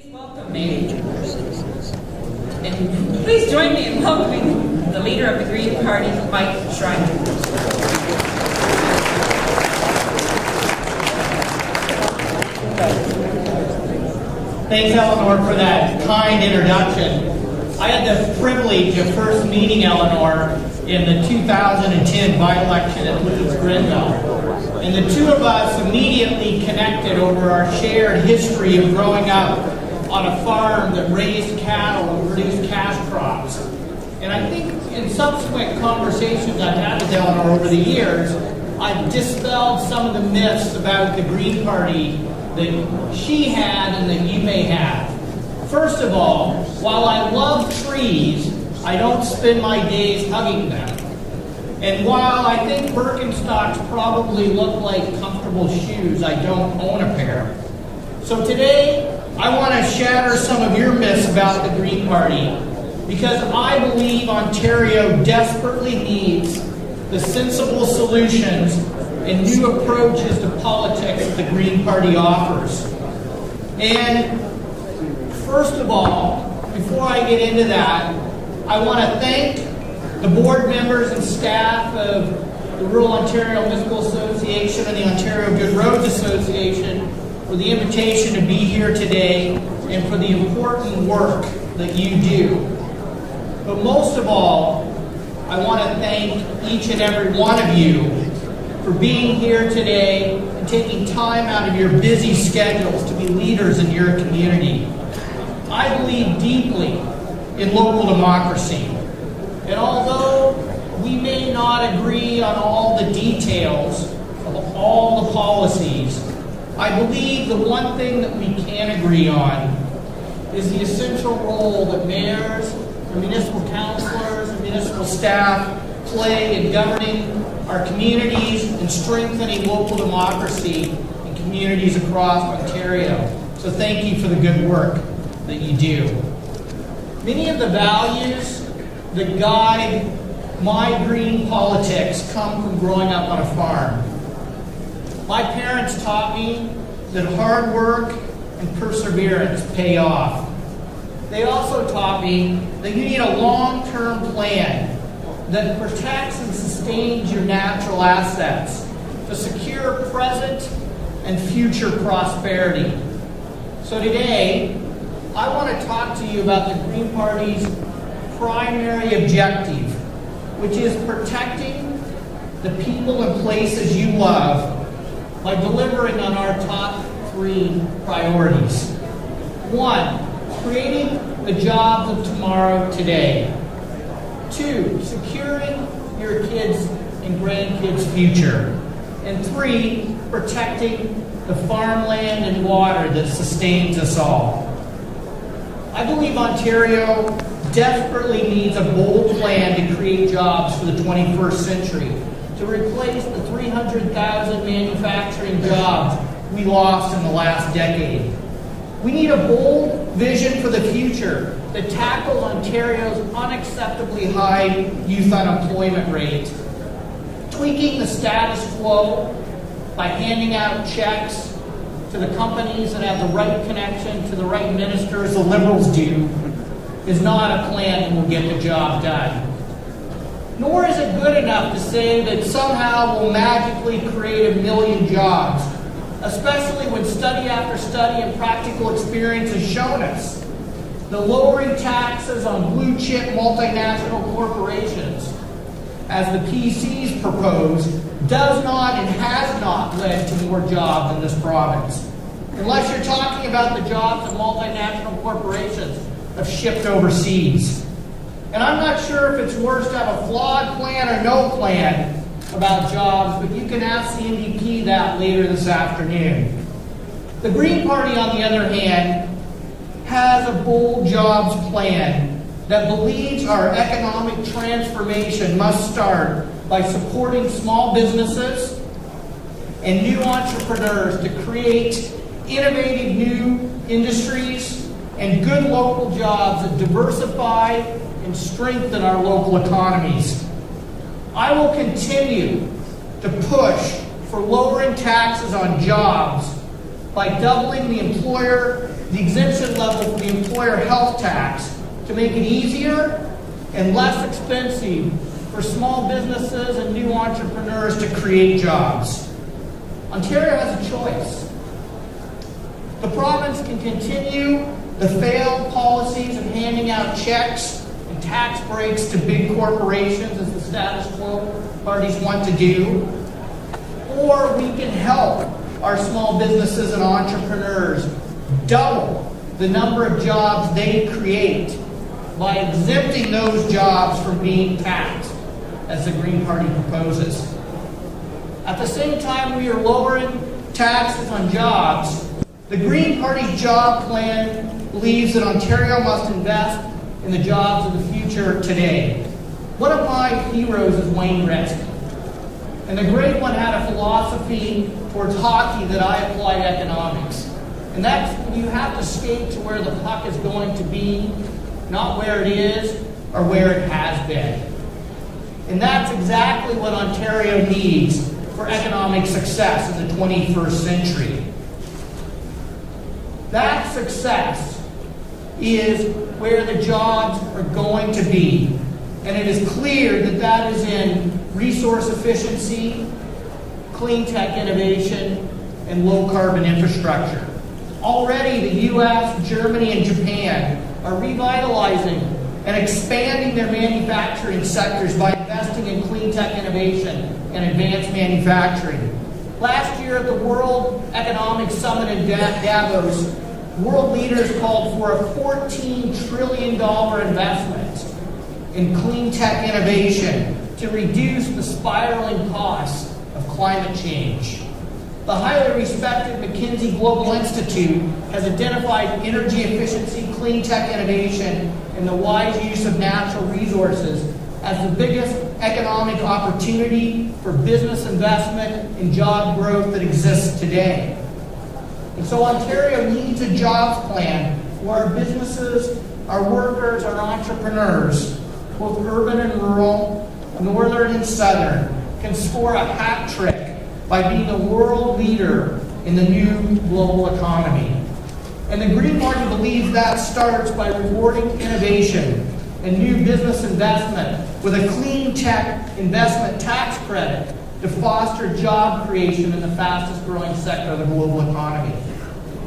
Please welcome me. And please join me in welcoming the leader of the Green Party, Mike Schreiner. Thanks, Eleanor, for that kind introduction. I had the privilege of first meeting Eleanor in the 2010 by-election at Leeds Grenville. And the two of us immediately connected over our shared history of growing up on a farm that raised cattle and produced cash crops. And I think in subsequent conversations I've had with Eleanor over the years, I've dispelled some of the myths about the Green Party that she had and that you may have. First of all, while I love trees, I don't spend my days hugging them. And while I think Birkenstocks probably look like comfortable shoes, I don't own a pair. So today, I want to shatter some of your myths about the Green Party, because I believe Ontario desperately needs the sensible solutions and new approaches to politics that the Green Party offers. And first of all, before I get into that, I want to thank the board members and staff of the Rural Ontario Municipal Association and the Ontario Good Roads Association for the invitation to be here today and for the important work that you do. But most of all, I want to thank each and every one of you for being here today and taking time out of your busy schedules to be leaders in your community. I believe deeply in local democracy. And although we may not agree on all the details of all the policies, I believe the one thing that we can agree on is the essential role that mayors, and municipal councillors, and municipal staff play in governing our communities and strengthening local democracy in communities across Ontario. So thank you for the good work that you do. Many of the values that guide my green politics come from growing up on a farm. My parents taught me that hard work and perseverance pay off. They also taught me that you need a long-term plan that protects and sustains your natural assets to secure present and future prosperity. So today, I want to talk to you about the Green Party's primary objective, which is protecting the people and places you love by delivering on our top 3 priorities. 1, creating the jobs of tomorrow today. 2, securing your kids' and grandkids' future. And 3, protecting the farmland and water that sustains us all. I believe Ontario desperately needs a bold plan to create jobs for the 21st century, to replace the 300,000 manufacturing jobs we lost in the last decade. We need a bold vision for the future that tackles Ontario's unacceptably high youth unemployment rate, tweaking the status quo by handing out checks to the companies that have the right connection to the right ministers, the Liberals do, is not a plan that will get the job done. Nor is it good enough to say that somehow we'll magically create 1 million jobs, especially when study after study and practical experience has shown us that lowering taxes on blue-chip multinational corporations, as the PCs propose, does not and has not led to more jobs in this province. Unless you're talking about the jobs that multinational corporations have shipped overseas. And I'm not sure if it's worse to have a flawed plan or no plan about jobs, but you can ask the NDP that later this afternoon. The Green Party, on the other hand, has a bold jobs plan that believes our economic transformation must start by supporting small businesses and new entrepreneurs to create innovative new industries and good local jobs that diversify and strengthen our local economies. I will continue to push for lowering taxes on jobs by doubling the employer the exemption level for the employer health tax to make it easier and less expensive for small businesses and new entrepreneurs to create jobs. Ontario has a choice. The province can continue the failed policies of handing out checks and tax breaks to big corporations, as the status quo parties want to do, or we can help our small businesses and entrepreneurs double the number of jobs they create by exempting those jobs from being taxed, as the Green Party proposes. At the same time we are lowering taxes on jobs, the Green Party job plan believes that Ontario must invest in the jobs of the future today. One of my heroes is Wayne Gretzky. And the great one had a philosophy towards hockey that I apply to economics. And that's you have to skate to where the puck is going to be, not where it is or where it has been. And that's exactly what Ontario needs for economic success in the 21st century. That success is where the jobs are going to be. And it is clear that that is in resource efficiency, clean tech innovation, and low carbon infrastructure. Already the US, Germany, and Japan are revitalizing and expanding their manufacturing sectors by investing in clean tech innovation and advanced manufacturing. Last year at the World Economic Summit in Davos, world leaders called for a $14 trillion investment in clean tech innovation to reduce the spiraling costs of climate change. The highly respected McKinsey Global Institute has identified energy efficiency, clean tech innovation, and the wise use of natural resources as the biggest economic opportunity for business investment and job growth that exists today. And so Ontario needs a jobs plan where our businesses, our workers, our entrepreneurs, both urban and rural, northern and southern, can score a hat trick by being a world leader in the new global economy. And the Green Party believes that starts by rewarding innovation and new business investment with a clean tech investment tax credit to foster job creation in the fastest growing sector of the global economy.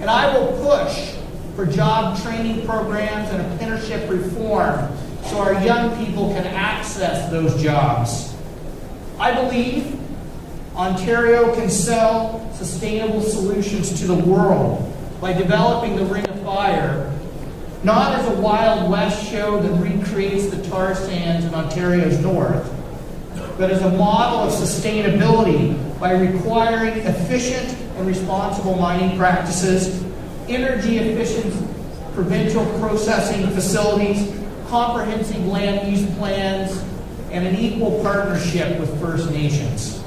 And I will push for job training programs and apprenticeship reform so our young people can access those jobs. I believe Ontario can sell sustainable solutions to the world by developing the Ring of Fire, not as a Wild West show that recreates the tar sands in Ontario's north, but as a model of sustainability by requiring efficient and responsible mining practices, energy efficient provincial processing facilities, comprehensive land use plans, and an equal partnership with First Nations.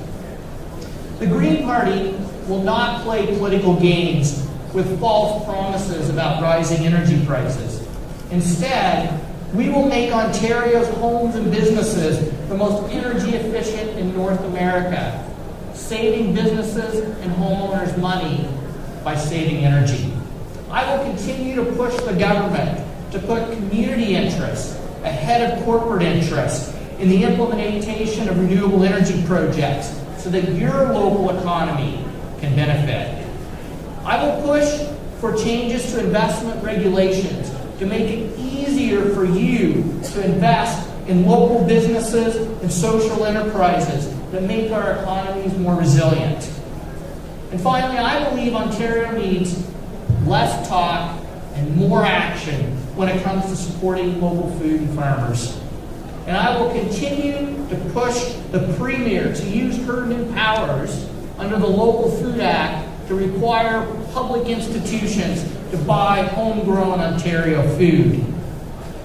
The Green Party will not play political games with false promises about rising energy prices. Instead, we will make Ontario's homes and businesses the most energy efficient in North America, saving businesses and homeowners money by saving energy. I will continue to push the government to put community interests ahead of corporate interests in the implementation of renewable energy projects so that your local economy can benefit. I will push for changes to investment regulations to make it easier for you to invest in local businesses and social enterprises that make our economies more resilient. And finally, I believe Ontario needs less talk and more action when it comes to supporting local food and farmers. And I will continue to push the Premier to use her new powers under the Local Food Act to require public institutions to buy homegrown Ontario food.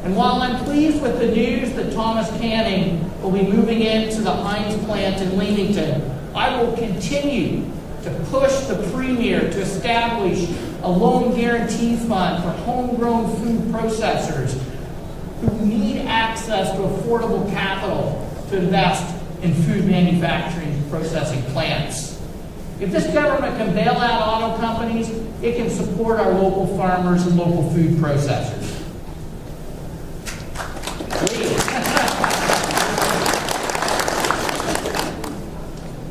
And while I'm pleased with the news that Thomas Canning will be moving into the Heinz plant in Leamington, I will continue to push the Premier to establish a loan guarantee fund for homegrown food processors who need access to affordable capital to invest in food manufacturing and processing plants. If this government can bail out auto companies, it can support our local farmers and local food processors.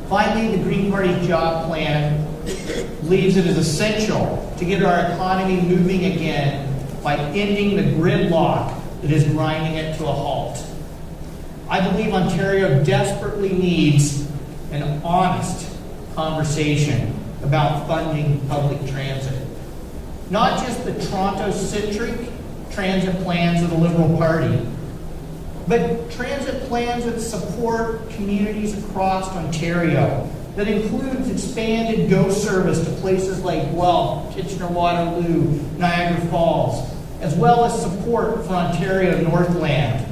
Finally, the Green Party job plan believes it is essential to get our economy moving again by ending the gridlock that is grinding it to a halt. I believe Ontario desperately needs an honest conversation about funding public transit. Not just the Toronto-centric transit plans of the Liberal Party, but transit plans that support communities across Ontario, that includes expanded GO service to places like Guelph, Kitchener-Waterloo, Niagara Falls, as well as support for Ontario Northland.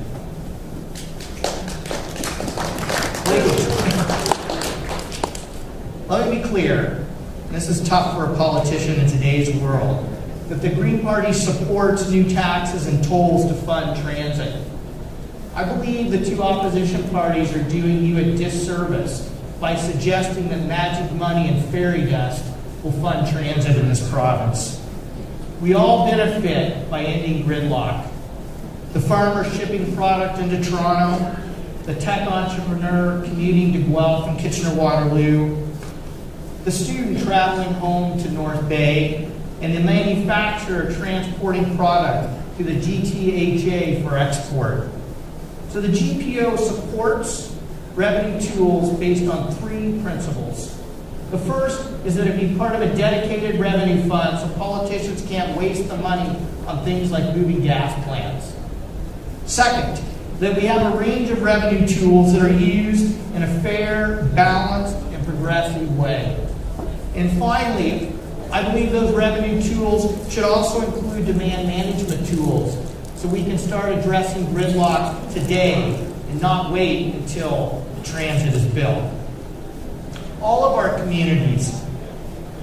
Let me be clear, and this is tough for a politician in today's world, that the Green Party supports new taxes and tolls to fund transit. I believe the two opposition parties are doing you a disservice by suggesting that magic money and fairy dust will fund transit in this province. We all benefit by ending gridlock. The farmer shipping product into Toronto, the tech entrepreneur commuting to Guelph and Kitchener-Waterloo, the student traveling home to North Bay, and the manufacturer transporting product to the GTHA for export. So the GPO supports revenue tools based on three principles. The first is that it be part of a dedicated revenue fund so politicians can't waste the money on things like moving gas plants. Second, that we have a range of revenue tools that are used in a fair, balanced, and progressive way. And finally, I believe those revenue tools should also include demand management tools so we can start addressing gridlock today and not wait until the transit is built. All of our communities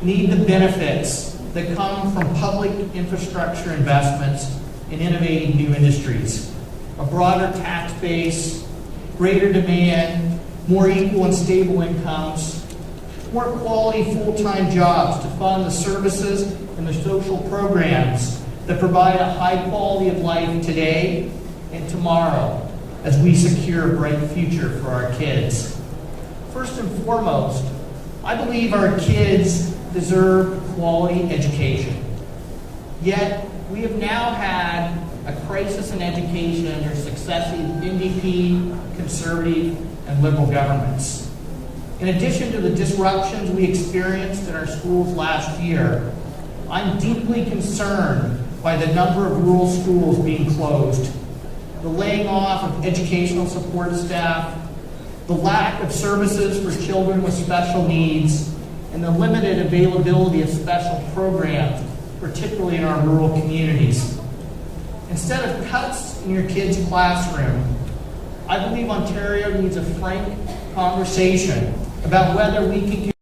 need the benefits that come from public infrastructure investments in innovating new industries. A broader tax base, greater demand, more equal and stable incomes, more quality full-time jobs to fund the services and the social programs that provide a high quality of life today and tomorrow as we secure a bright future for our kids. First and foremost, I believe our kids deserve quality education. Yet, we have now had a crisis in education under successive NDP, Conservative, and Liberal governments. In addition to the disruptions we experienced in our schools last year, I'm deeply concerned by the number of rural schools being closed, the laying off of educational support staff, the lack of services for children with special needs, and the limited availability of special programs, particularly in our rural communities. Instead of cuts in your kid's classroom, I believe Ontario needs a frank conversation about whether we can